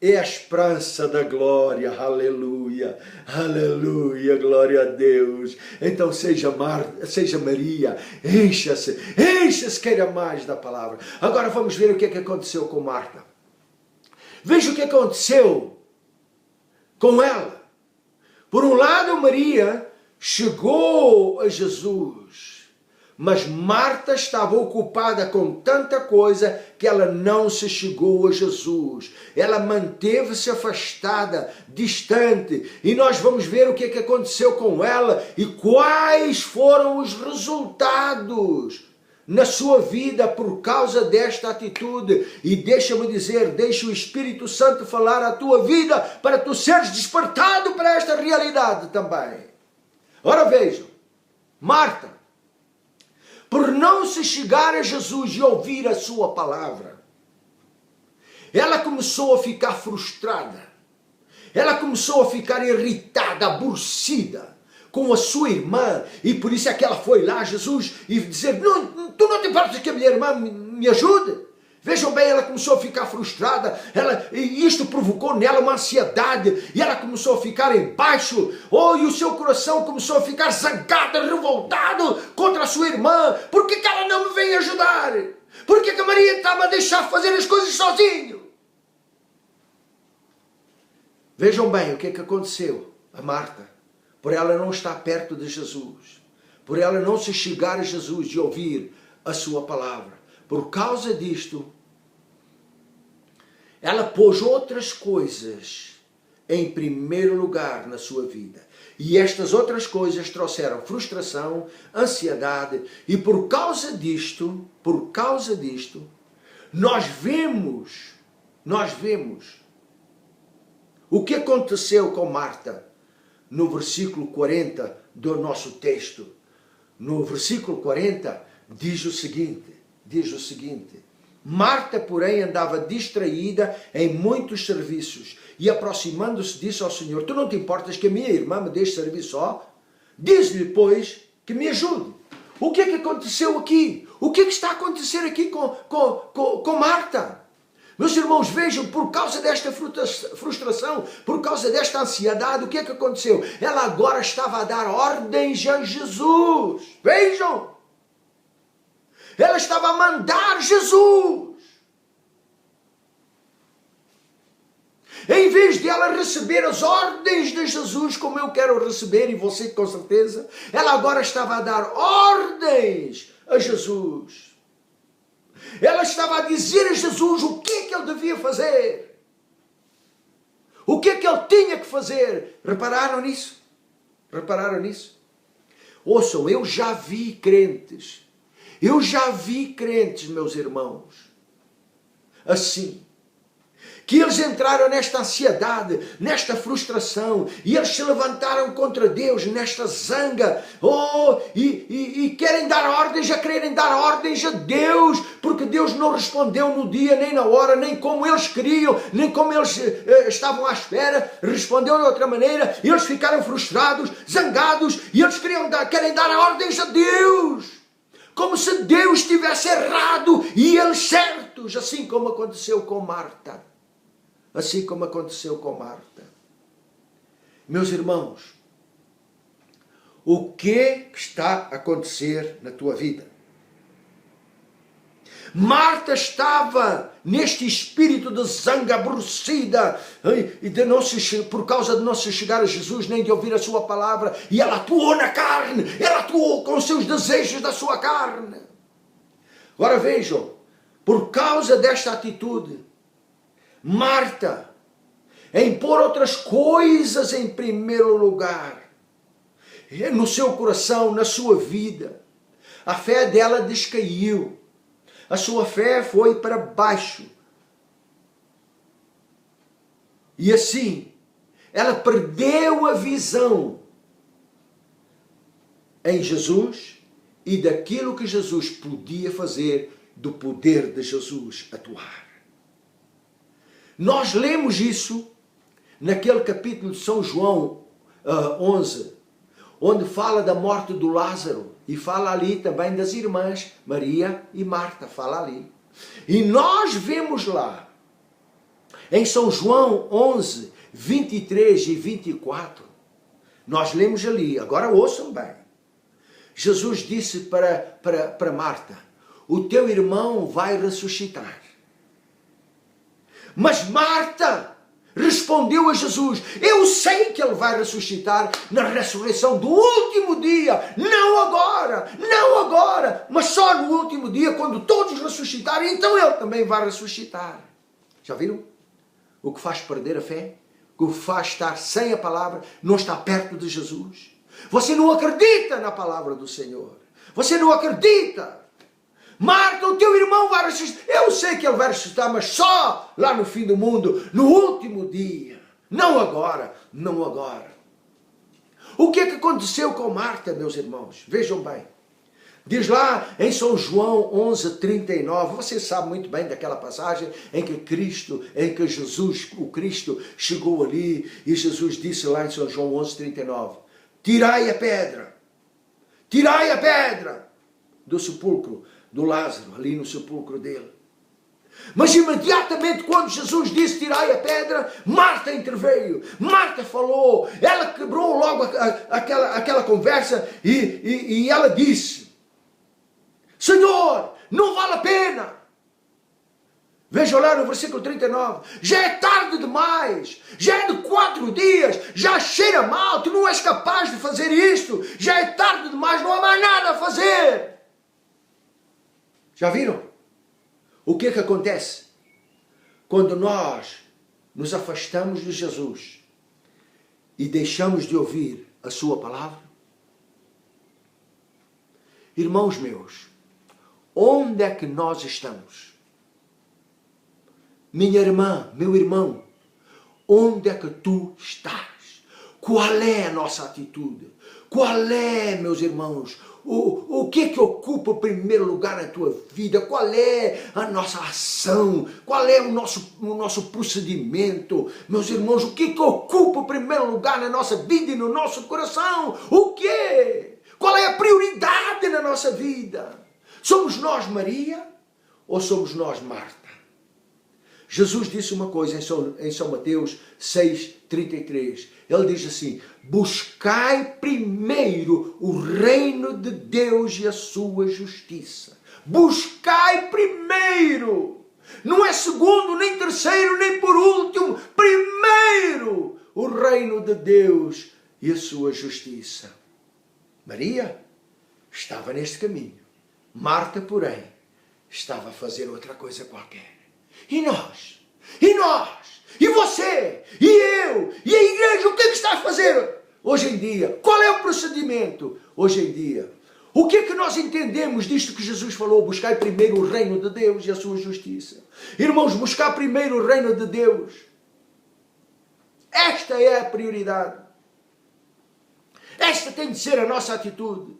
B: é a esperança da glória. Aleluia, aleluia, glória a Deus. Então seja Maria, encha-se, queira mais da palavra. Agora vamos ver o que é que aconteceu com Marta. Veja o que aconteceu com ela. Por um lado, Maria chegou a Jesus. Mas Marta estava ocupada com tanta coisa que ela não se chegou a Jesus. Ela manteve-se afastada, distante. E nós vamos ver o que é que aconteceu com ela e quais foram os resultados na sua vida por causa desta atitude. E deixa-me dizer, deixa o Espírito Santo falar a tua vida para tu seres despertado para esta realidade também. Ora vejam, Marta. por não se chegar a Jesus e ouvir a sua palavra, ela começou a ficar frustrada. Ela começou a ficar irritada, aborrecida com a sua irmã. E por isso é que ela foi lá a Jesus e dizer, não, tu não te importas que a minha irmã me ajude? Vejam bem, ela começou a ficar frustrada, e isto provocou nela uma ansiedade, e ela começou a ficar embaixo, e o seu coração começou a ficar zangado, revoltado contra a sua irmã. Por que ela não me vem ajudar? Por que a Maria está-me a deixar fazer as coisas sozinho? Vejam bem o que é que aconteceu a Marta, por ela não estar perto de Jesus, por ela não se chegar a Jesus e ouvir a sua palavra. Por causa disto, ela pôs outras coisas em primeiro lugar na sua vida. E estas outras coisas trouxeram frustração, ansiedade, e por causa disto, nós vemos o que aconteceu com Marta no versículo 40 do nosso texto. No versículo 40 diz o seguinte, Marta, porém, andava distraída em muitos serviços e aproximando-se disse ao Senhor, tu não te importas que a minha irmã me deixe servir só? Diz-lhe, pois, que me ajude. O que é que aconteceu aqui? O que é que está a acontecer aqui com Marta? Meus irmãos, vejam, por causa desta frustração, por causa desta ansiedade, o que é que aconteceu? Ela agora estava a dar ordens a Jesus. Vejam! Ela estava a mandar Jesus. Em vez de ela receber as ordens de Jesus, como eu quero receber, e você com certeza, ela agora estava a dar ordens a Jesus. Ela estava a dizer a Jesus o que é que ele devia fazer. O que é que ele tinha que fazer. Repararam nisso? Repararam nisso? Ouçam, eu já vi crentes, meus irmãos, assim, que eles entraram nesta ansiedade, nesta frustração, e eles se levantaram contra Deus, nesta zanga, e querem quererem dar ordens a Deus, porque Deus não respondeu no dia, nem na hora, nem como eles queriam, nem como eles estavam à espera, respondeu de outra maneira, e eles ficaram frustrados, zangados, e eles querem dar ordens a Deus, como se Deus estivesse errado e eles certos, assim como aconteceu com Marta. Meus irmãos, o que está a acontecer na tua vida? Marta estava neste espírito de zanga aborrecida, e por causa de não se chegar a Jesus, nem de ouvir a sua palavra, e ela atuou na carne, ela atuou com os seus desejos da sua carne. Agora vejam, por causa desta atitude, Marta, em pôr outras coisas em primeiro lugar, no seu coração, na sua vida, a fé dela descaiu. A sua fé foi para baixo. E assim, ela perdeu a visão em Jesus e daquilo que Jesus podia fazer, do poder de Jesus atuar. Nós lemos isso naquele capítulo de São João 11, onde fala da morte do Lázaro. E fala ali também das irmãs, Maria e Marta, fala ali. E nós vemos lá, em São João 11, 23 e 24, nós lemos ali, agora ouçam bem. Jesus disse para Marta, o teu irmão vai ressuscitar. Mas Marta respondeu a Jesus, eu sei que ele vai ressuscitar na ressurreição do último dia, não agora, mas só no último dia, quando todos ressuscitarem, então ele também vai ressuscitar. Já viram? O que faz perder a fé, o que faz estar sem a palavra, não está perto de Jesus. Você não acredita na palavra do Senhor, você não acredita. Marta, o teu irmão vai ressuscitar. Eu sei que ele vai ressuscitar, mas só lá no fim do mundo, no último dia. Não agora. O que é que aconteceu com Marta, meus irmãos? Vejam bem. Diz lá em São João 11:39, você sabe muito bem daquela passagem em que Jesus, o Cristo, chegou ali e Jesus disse lá em São João 11:39, tirai a pedra do sepulcro, do Lázaro, ali no sepulcro dele. Mas imediatamente quando Jesus disse tirai a pedra, Marta interveio, Marta falou, ela quebrou logo aquela conversa e ela disse, Senhor, não vale a pena. Veja lá no versículo 39, já é tarde demais, já é de 4 dias, já cheira mal, tu não és capaz de fazer isto, já é tarde demais, não há mais nada a fazer. Já viram? O que é que acontece? Quando nós nos afastamos de Jesus e deixamos de ouvir a sua palavra? Irmãos meus, onde é que nós estamos? Minha irmã, meu irmão, onde é que tu estás? Qual é a nossa atitude? Qual é, meus irmãos, o que é que ocupa o primeiro lugar na tua vida? Qual é a nossa ação? Qual é o nosso procedimento? Meus irmãos, o que é que ocupa o primeiro lugar na nossa vida e no nosso coração? O quê? Qual é a prioridade na nossa vida? Somos nós Maria ou somos nós Marta? Jesus disse uma coisa em São Mateus 6:33. Ele diz assim, buscai primeiro o reino de Deus e a sua justiça. Buscai primeiro. Não é segundo, nem terceiro, nem por último. Primeiro o reino de Deus e a sua justiça. Maria estava neste caminho. Marta, porém, estava a fazer outra coisa qualquer. E nós? E nós? E você? E eu? E a igreja? O que é que está a fazer hoje em dia? Qual é o procedimento hoje em dia? O que é que nós entendemos disto que Jesus falou? Buscai primeiro o reino de Deus e a sua justiça. Irmãos, buscar primeiro o reino de Deus. Esta é a prioridade. Esta tem de ser a nossa atitude.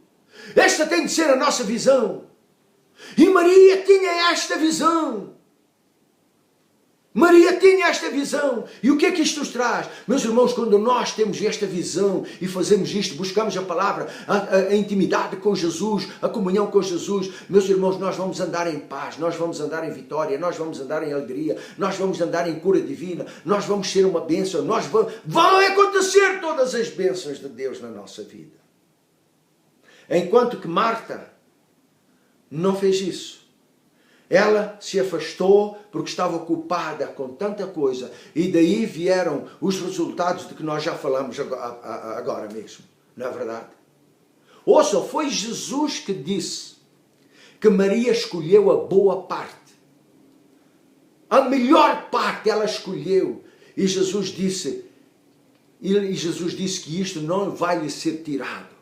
B: Esta tem de ser a nossa visão. E Maria tinha esta visão. Maria tinha esta visão. E o que é que isto nos traz? Meus irmãos, quando nós temos esta visão e fazemos isto, buscamos a palavra, a intimidade com Jesus, a comunhão com Jesus, meus irmãos, nós vamos andar em paz, nós vamos andar em vitória, nós vamos andar em alegria, nós vamos andar em cura divina, nós vamos ser uma bênção, vão acontecer todas as bênçãos de Deus na nossa vida. Enquanto que Marta não fez isso. Ela se afastou porque estava ocupada com tanta coisa. E daí vieram os resultados de que nós já falamos agora mesmo. Não é verdade? Ouça, foi Jesus que disse que Maria escolheu a boa parte. A melhor parte ela escolheu. E Jesus disse que isto não vai lhe ser tirado.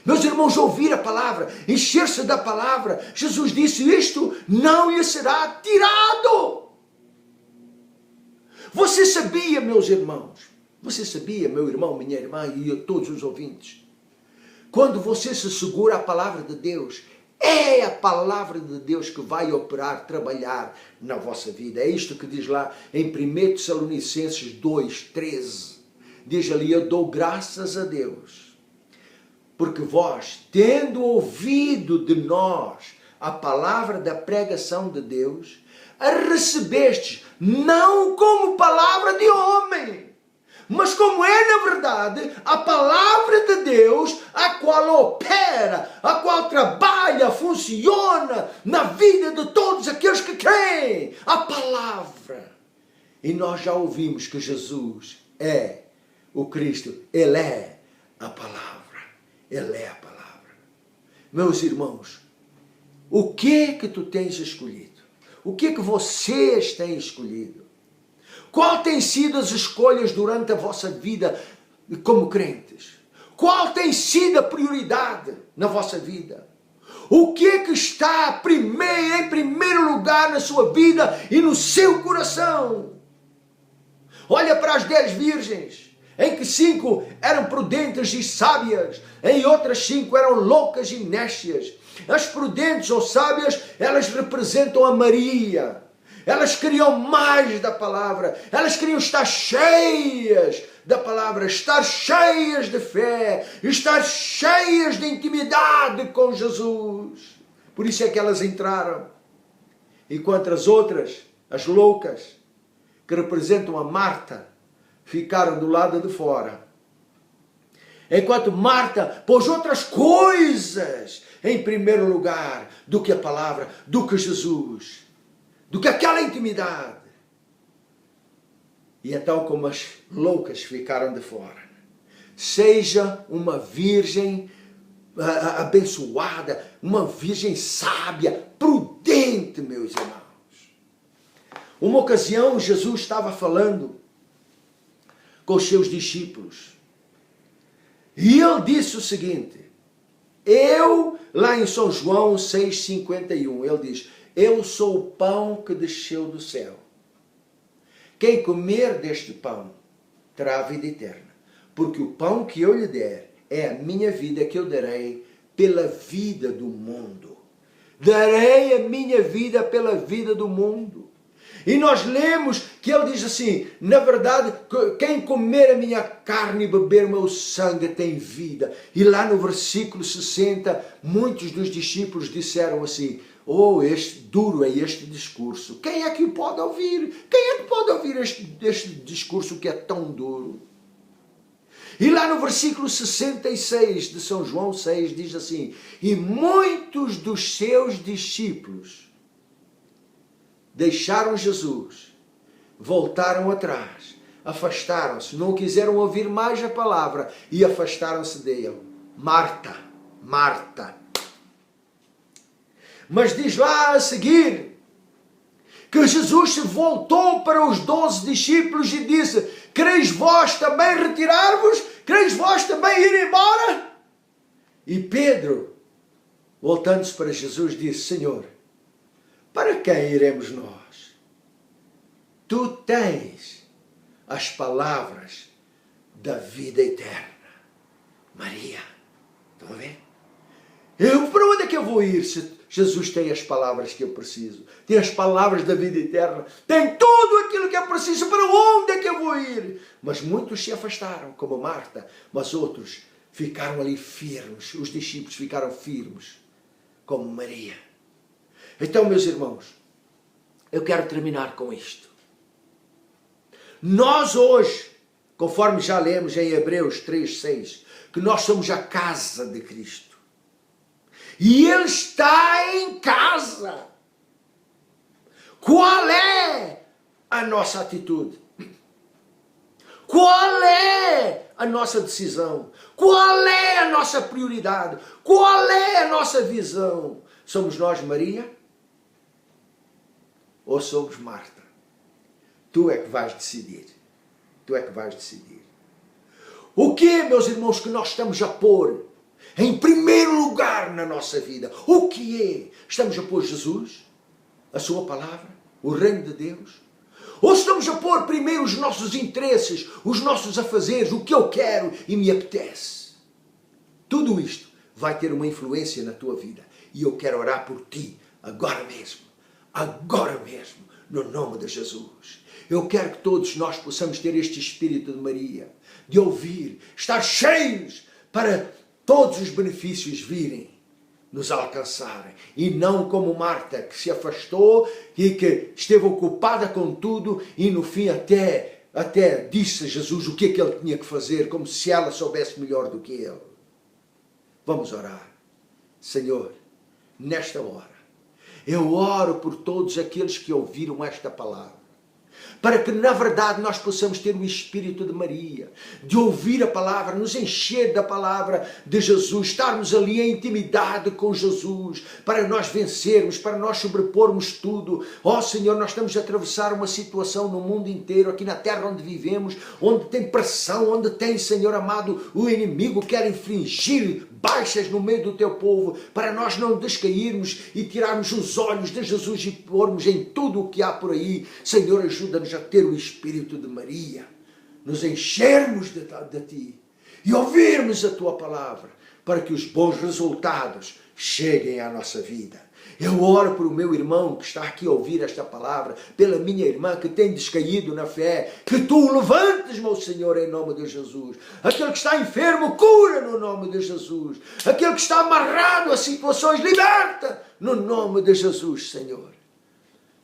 B: Meus irmãos, ouvir a palavra, encher-se da palavra. Jesus disse, isto não lhe será tirado. Você sabia, meus irmãos, você sabia, meu irmão, minha irmã e todos os ouvintes, quando você se segura a palavra de Deus, é a palavra de Deus que vai operar, trabalhar na vossa vida. É isto que diz lá em 1 Tessalonicenses 2:13. Diz ali, eu dou graças a Deus, porque vós, tendo ouvido de nós a palavra da pregação de Deus, a recebestes não como palavra de homem, mas como é na verdade a palavra de Deus, a qual opera, a qual trabalha, funciona na vida de todos aqueles que creem. A palavra. E nós já ouvimos que Jesus é o Cristo, Ele é a palavra. Ele é a palavra. Meus irmãos, o que é que tu tens escolhido? O que é que vocês têm escolhido? Qual tem sido as escolhas durante a vossa vida como crentes? Qual tem sido a prioridade na vossa vida? O que é que está em primeiro lugar na sua vida e no seu coração? Olha para as 10 virgens, em que 5 eram prudentes e sábias, em outras 5 eram loucas e nécias. As prudentes ou sábias, elas representam a Maria. Elas queriam mais da palavra. Elas queriam estar cheias da palavra, estar cheias de fé, estar cheias de intimidade com Jesus. Por isso é que elas entraram. Enquanto as outras, as loucas, que representam a Marta, ficaram do lado de fora. Enquanto Marta pôs outras coisas em primeiro lugar do que a palavra, do que Jesus, do que aquela intimidade. E então, como as loucas ficaram de fora, seja uma virgem abençoada, uma virgem sábia, prudente, meus irmãos. Uma ocasião, Jesus estava falando com os seus discípulos. E ele disse o seguinte, lá em São João 6,51, ele diz, eu sou o pão que desceu do céu. Quem comer deste pão terá a vida eterna, porque o pão que eu lhe der é a minha vida que eu darei pela vida do mundo. Darei a minha vida pela vida do mundo. E nós lemos que ele diz assim, na verdade, quem comer a minha carne e beber o meu sangue tem vida. E lá no versículo 60, muitos dos discípulos disseram assim, oh, duro é este discurso. Quem é que o pode ouvir? Quem é que pode ouvir este discurso que é tão duro? E lá no versículo 66 de São João 6 diz assim, e muitos dos seus discípulos deixaram Jesus, voltaram atrás, afastaram-se, não quiseram ouvir mais a palavra e afastaram-se dele. Marta, Marta. Mas diz lá a seguir que Jesus se voltou para os 12 discípulos e disse, quereis vós também retirar-vos? Quereis vós também ir embora? E Pedro, voltando-se para Jesus, disse, Senhor, para quem iremos nós? Tu tens as palavras da vida eterna. Maria, estão a ver? Para onde é que eu vou ir se Jesus tem as palavras que eu preciso? Tem as palavras da vida eterna. Tem tudo aquilo que eu preciso. Para onde é que eu vou ir? Mas muitos se afastaram, como Marta. Mas outros ficaram ali firmes. Os discípulos ficaram firmes, como Maria. Então, meus irmãos, eu quero terminar com isto. Nós hoje, conforme já lemos em Hebreus 3:6, que nós somos a casa de Cristo. E Ele está em casa. Qual é a nossa atitude? Qual é a nossa decisão? Qual é a nossa prioridade? Qual é a nossa visão? Somos nós Maria? Ou somos Marta? Tu é que vais decidir. Tu é que vais decidir. O que é, meus irmãos, que nós estamos a pôr em primeiro lugar na nossa vida? O que é? Estamos a pôr Jesus, a sua palavra, o reino de Deus? Ou estamos a pôr primeiro os nossos interesses, os nossos afazeres, o que eu quero e me apetece? Tudo isto vai ter uma influência na tua vida. E eu quero orar por ti, agora mesmo, no nome de Jesus. Eu quero que todos nós possamos ter este espírito de Maria, de ouvir, estar cheios para todos os benefícios virem, nos alcançarem. E não como Marta, que se afastou e que esteve ocupada com tudo e no fim até disse a Jesus o que é que ele tinha que fazer, como se ela soubesse melhor do que ele. Vamos orar. Senhor, nesta hora, eu oro por todos aqueles que ouviram esta palavra, para que na verdade nós possamos ter o espírito de Maria, de ouvir a palavra, nos encher da palavra de Jesus, estarmos ali em intimidade com Jesus, para nós vencermos, para nós sobrepormos tudo. Ó Senhor, nós estamos a atravessar uma situação no mundo inteiro, aqui na terra onde vivemos, onde tem pressão, onde tem, Senhor amado, o inimigo quer infligir baixas no meio do teu povo, para nós não descairmos e tirarmos os olhos de Jesus e pormos em tudo o que há por aí. Senhor, ajuda-nos a ter o espírito de Maria, nos enchermos de ti e ouvirmos a tua palavra, para que os bons resultados cheguem à nossa vida. Eu oro por o meu irmão que está aqui a ouvir esta palavra, pela minha irmã que tem descaído na fé, que tu o levantes, meu Senhor, em nome de Jesus. Aquele que está enfermo, cura no nome de Jesus. Aquele que está amarrado a situações, liberta no nome de Jesus, Senhor.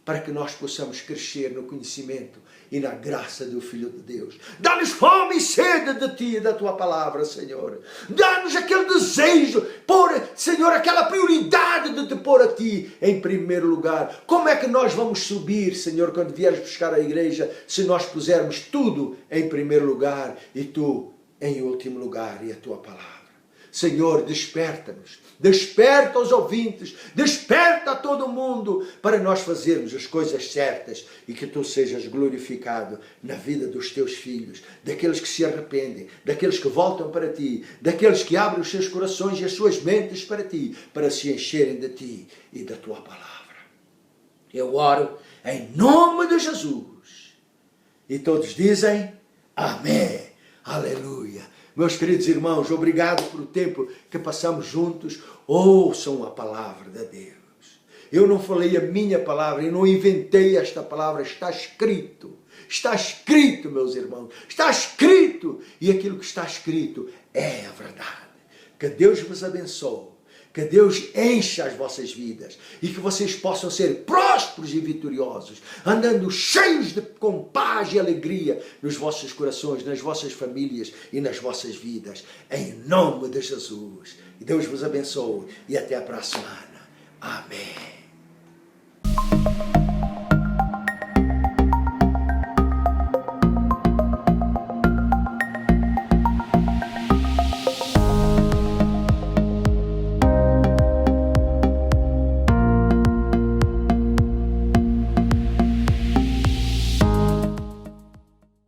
B: Para que nós possamos crescer no conhecimento e na graça do Filho de Deus. Dá-nos fome e sede de Ti e da Tua palavra, Senhor. Dá-nos aquele desejo, Senhor, aquela prioridade de Te pôr a Ti em primeiro lugar. Como é que nós vamos subir, Senhor, quando vieres buscar a igreja, se nós pusermos tudo em primeiro lugar e Tu em último lugar e a Tua palavra? Senhor, desperta-nos, desperta os ouvintes, desperta a todo mundo para nós fazermos as coisas certas e que Tu sejas glorificado na vida dos Teus filhos, daqueles que se arrependem, daqueles que voltam para Ti, daqueles que abrem os seus corações e as suas mentes para Ti, para se encherem de Ti e da Tua palavra. Eu oro em nome de Jesus. E todos dizem amém, aleluia. Meus queridos irmãos, obrigado por o tempo que passamos juntos. Ouçam a palavra de Deus. Eu não falei a minha palavra, eu não inventei esta palavra, está escrito. Está escrito, meus irmãos, está escrito. E aquilo que está escrito é a verdade. Que Deus vos abençoe. Que Deus encha as vossas vidas e que vocês possam ser prósperos e vitoriosos, andando cheios com paz e alegria nos vossos corações, nas vossas famílias e nas vossas vidas. Em nome de Jesus. E Deus vos abençoe e até a próxima semana. Amém.